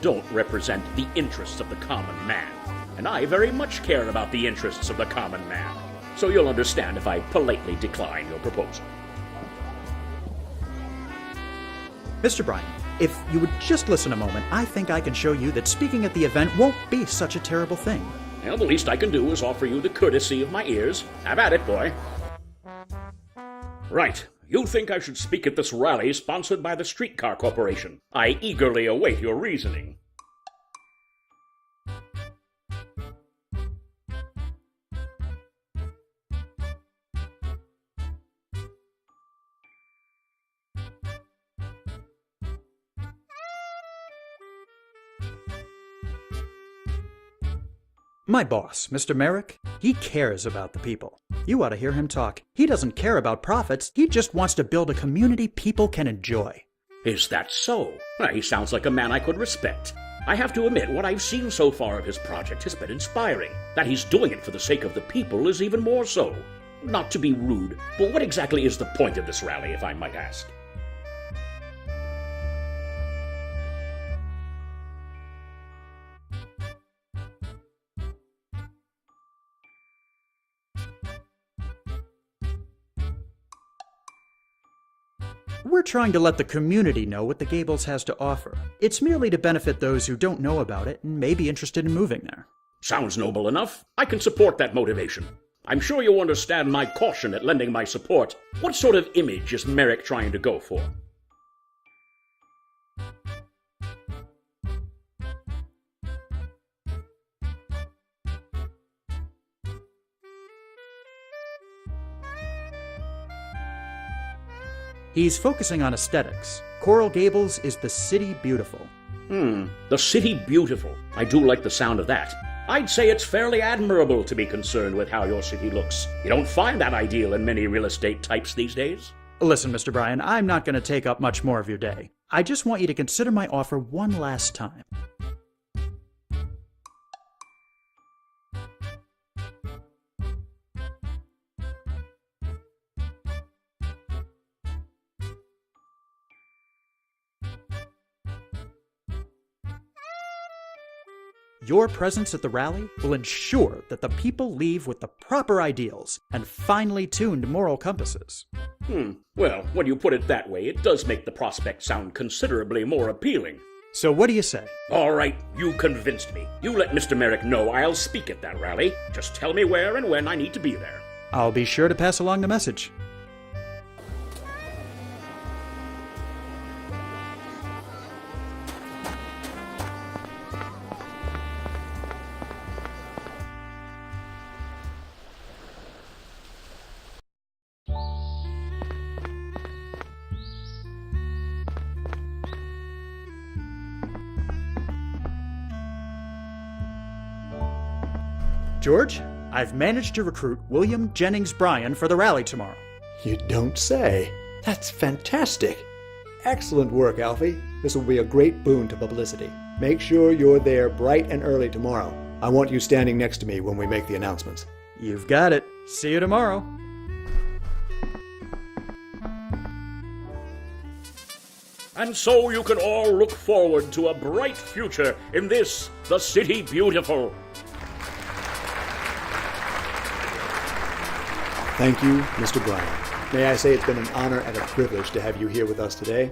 don't represent the interests of the common man, and I very much care about the interests of the common man. So you'll understand if I politely decline your proposal. Mr. Bryan, if you would just listen a moment, I think I can show you that speaking at the event won't be such a terrible thing. Well, the least I can do is offer you the courtesy of my ears. Have at it, boy. Right. You think I should speak at this rally sponsored by the Streetcar Corporation. I eagerly await your reasoning. My boss, Mr. Merrick, he cares about the people. You ought to hear him talk. He doesn't care about profits. He just wants to build a community people can enjoy. Is that so? He sounds like a man I could respect. I have to admit, what I've seen so far of his project has been inspiring. That he's doing it for the sake of the people is even more so. Not to be rude, but what exactly is the point of this rally, if I might ask? We're trying to let the community know what the Gables has to offer. It's merely to benefit those who don't know about it and may be interested in moving there. Sounds noble enough. I can support that motivation. I'm sure you understand my caution at lending my support. What sort of image is Merrick trying to go for? He's focusing on aesthetics. Coral Gables is the city beautiful. The city beautiful. I do like the sound of that. I'd say it's fairly admirable to be concerned with how your city looks. You don't find that ideal in many real estate types these days. Listen, Mr. Bryan, I'm not going to take up much more of your day. I just want you to consider my offer one last time. Your presence at the rally will ensure that the people leave with the proper ideals and finely tuned moral compasses. Well, when you put it that way, it does make the prospect sound considerably more appealing. So what do you say? All right, you convinced me. You let Mr. Merrick know I'll speak at that rally. Just tell me where and when I need to be there. I'll be sure to pass along the message. George, I've managed to recruit William Jennings Bryan for the rally tomorrow. You don't say. That's fantastic. Excellent work, Alfie. This will be a great boon to publicity. Make sure you're there bright and early tomorrow. I want you standing next to me when we make the announcements. You've got it. See you tomorrow. And so you can all look forward to a bright future in this, the City Beautiful. Thank you, Mr. Bryan. May I say it's been an honor and a privilege to have you here with us today.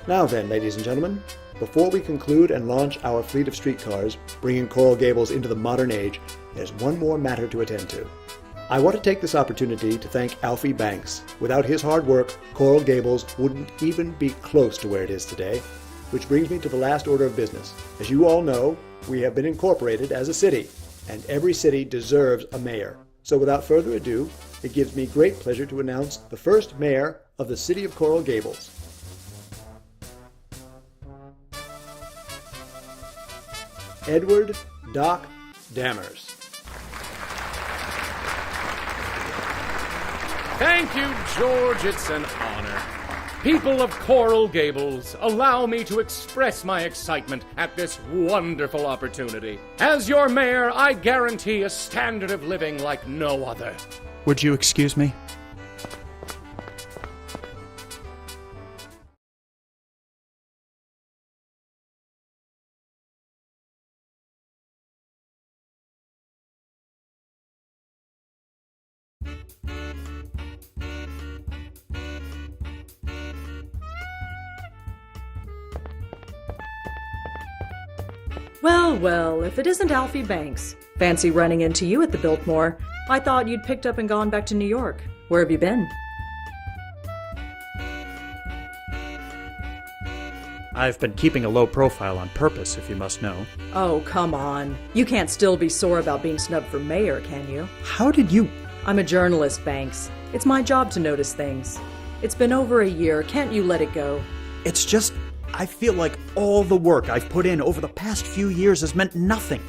Now then, ladies and gentlemen, before we conclude and launch our fleet of streetcars, bringing Coral Gables into the modern age, there's one more matter to attend to. I want to take this opportunity to thank Alfie Banks. Without his hard work, Coral Gables wouldn't even be close to where it is today. Which brings me to the last order of business. As you all know, we have been incorporated as a city, and every city deserves a mayor. So without further ado, it gives me great pleasure to announce the first mayor of the city of Coral Gables. Edward Doc Dammers. Thank you, George. It's an honor. People of Coral Gables, allow me to express my excitement at this wonderful opportunity. As your mayor, I guarantee a standard of living like no other. Would you excuse me? Well, well, if it isn't Alfie Banks. Fancy running into you at the Biltmore. I thought you'd picked up and gone back to New York. Where have you been? I've been keeping a low profile on purpose, if you must know. Oh, come on. You can't still be sore about being snubbed for mayor, can you? How did you... I'm a journalist, Banks. It's my job to notice things. It's been over a year. Can't you let it go? It's just... I feel like all the work I've put in over the past few years has meant nothing.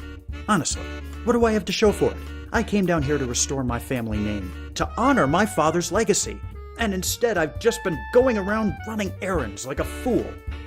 Honestly, what do I have to show for it? I came down here to restore my family name, to honor my father's legacy. And instead, I've just been going around running errands like a fool.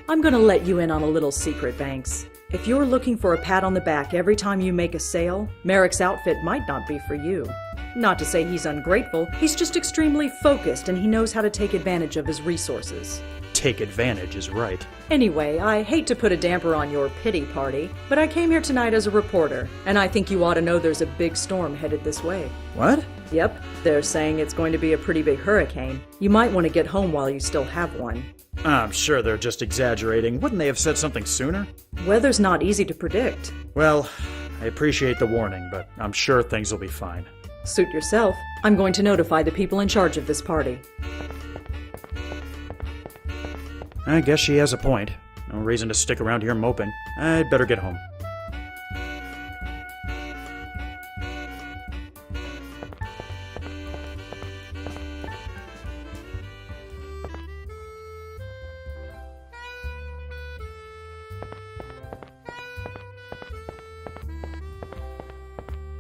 I'm gonna let you in on a little secret, Banks. If you're looking for a pat on the back every time you make a sale, Merrick's outfit might not be for you. Not to say he's ungrateful, he's just extremely focused and he knows how to take advantage of his resources. Take advantage is right. Anyway, I hate to put a damper on your pity party, but I came here tonight as a reporter, and I think you ought to know there's a big storm headed this way. What? Yep, they're saying it's going to be a pretty big hurricane. You might want to get home while you still have one. I'm sure they're just exaggerating. Wouldn't they have said something sooner? Weather's not easy to predict. Well, I appreciate the warning, but I'm sure things will be fine. Suit yourself. I'm going to notify the people in charge of this party. I guess she has a point. No reason to stick around here moping. I'd better get home.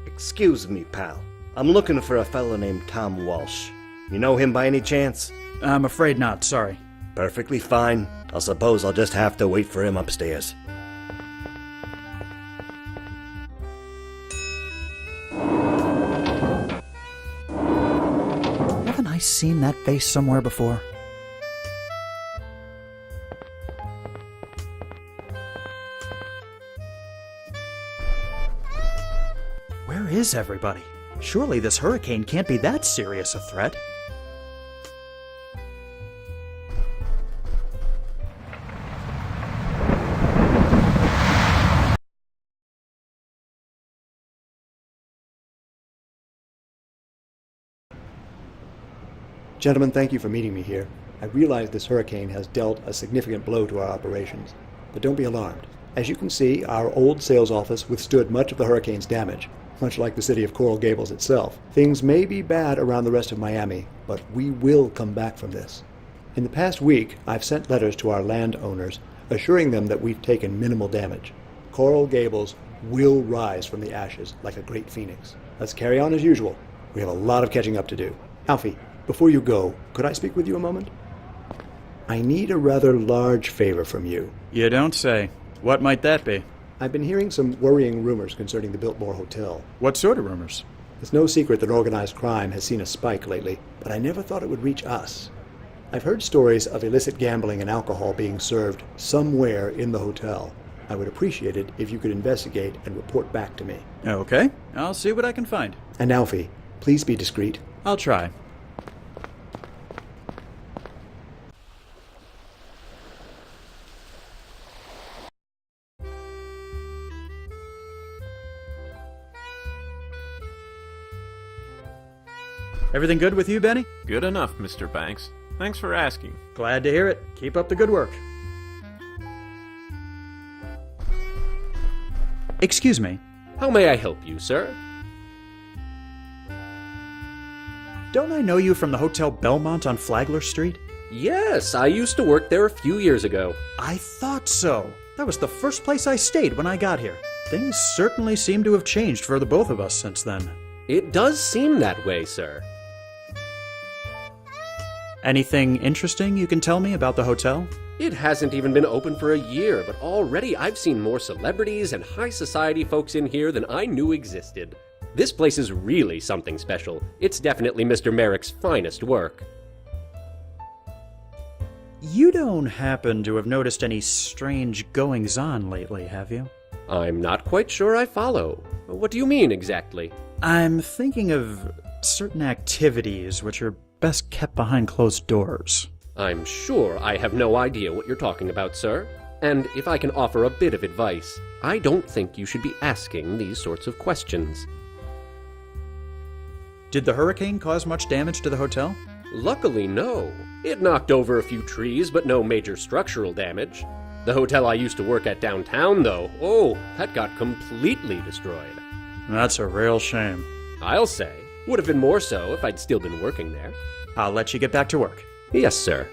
Excuse me, pal. I'm looking for a fellow named Tom Walsh. You know him by any chance? I'm afraid not, sorry. Perfectly fine. I suppose I'll just have to wait for him upstairs. Haven't I seen that face somewhere before? Where is everybody? Surely this hurricane can't be that serious a threat. Gentlemen, thank you for meeting me here. I realize this hurricane has dealt a significant blow to our operations, but don't be alarmed. As you can see, our old sales office withstood much of the hurricane's damage. Much like the city of Coral Gables itself, things may be bad around the rest of Miami, but we will come back from this. In the past week, I've sent letters to our landowners assuring them that we've taken minimal damage. Coral Gables will rise from the ashes like a great phoenix. Let's carry on as usual. We have a lot of catching up to do. Alfie, before you go, could I speak with you a moment? I need a rather large favor from you. You don't say. What might that be? I've been hearing some worrying rumors concerning the Biltmore Hotel. What sort of rumors? It's no secret that organized crime has seen a spike lately, but I never thought it would reach us. I've heard stories of illicit gambling and alcohol being served somewhere in the hotel. I would appreciate it if you could investigate and report back to me. Okay, I'll see what I can find. And Alfie, please be discreet. I'll try. Everything good with you, Benny? Good enough, Mr. Banks. Thanks for asking. Glad to hear it. Keep up the good work. Excuse me. How may I help you, sir? Don't I know you from the Hotel Belmont on Flagler Street? Yes, I used to work there a few years ago. I thought so. That was the first place I stayed when I got here. Things certainly seem to have changed for the both of us since then. It does seem that way, sir. Anything interesting you can tell me about the hotel? It hasn't even been open for a year, but already I've seen more celebrities and high society folks in here than I knew existed. This place is really something special. It's definitely Mr. Merrick's finest work. You don't happen to have noticed any strange goings-on lately, have you? I'm not quite sure I follow. What do you mean exactly? I'm thinking of certain activities which are best kept behind closed doors. I'm sure I have no idea what you're talking about, sir. And if I can offer a bit of advice, I don't think you should be asking these sorts of questions. Did the hurricane cause much damage to the hotel? Luckily, no. It knocked over a few trees, but no major structural damage. The hotel I used to work at downtown, though, oh, that got completely destroyed. That's a real shame. I'll say. Would have been more so if I'd still been working there. I'll let you get back to work. Yes, sir.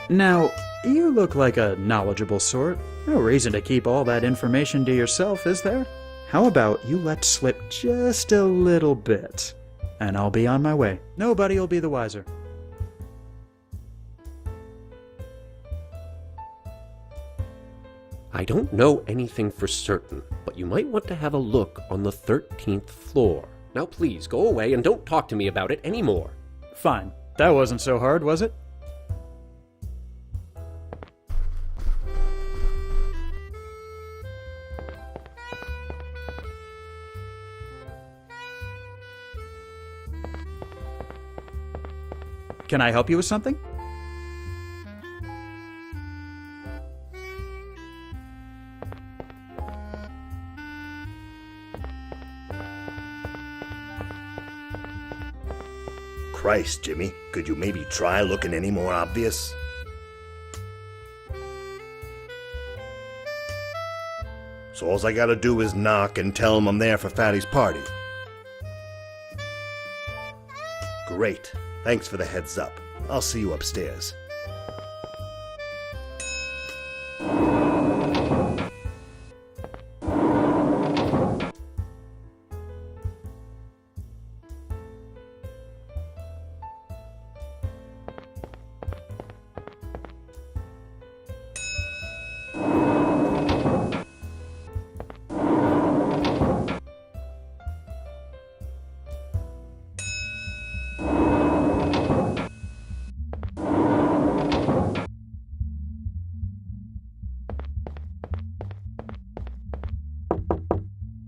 Now, you look like a knowledgeable sort. No reason to keep all that information to yourself, is there? How about you let slip just a little bit, and I'll be on my way. Nobody will be the wiser. I don't know anything for certain, but you might want to have a look on the 13th floor. Now please, go away and don't talk to me about it anymore. Fine. That wasn't so hard, was it? Can I help you with something? Christ, Jimmy, could you maybe try looking any more obvious? So all I gotta do is knock and tell him I'm there for Fatty's party. Great. Thanks for the heads up. I'll see you upstairs.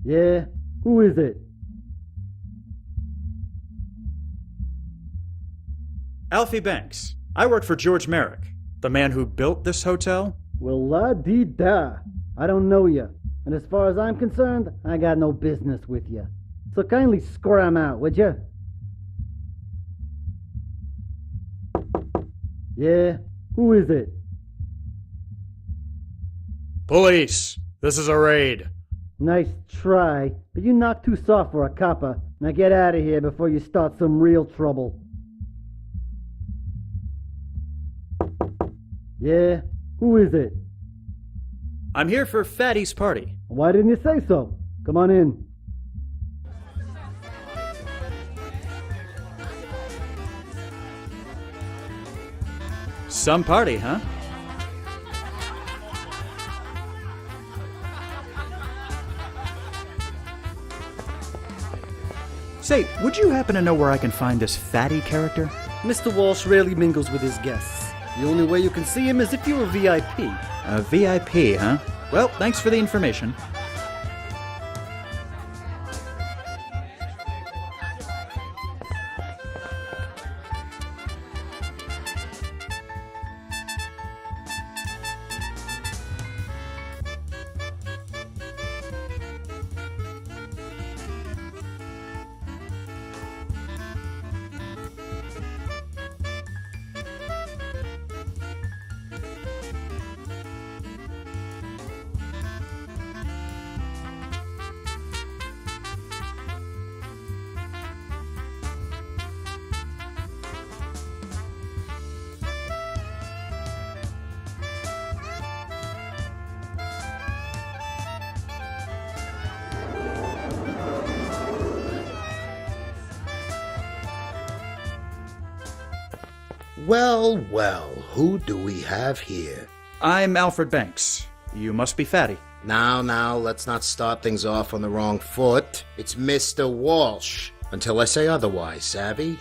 Yeah? Who is it? Alfie Banks. I work for George Merrick, the man who built this hotel. Well, la-dee-da. I don't know you. And as far as I'm concerned, I got no business with you. So kindly scram out, would you? Yeah? Who is it? Police! This is a raid. Nice try, but you knock too soft for a copper. Now get out of here before you start some real trouble. Yeah? Who is it? I'm here for Fatty's party. Why didn't you say so? Come on in. Some party, huh? Say, would you happen to know where I can find this Fatty character? Mr. Walsh rarely mingles with his guests. The only way you can see him is if you're a VIP. A VIP, huh? Well, thanks for the information. Well, well, who do we have here? I'm Alfred Banks. You must be Fatty. Now, let's not start things off on the wrong foot. It's Mr. Walsh. Until I say otherwise, savvy?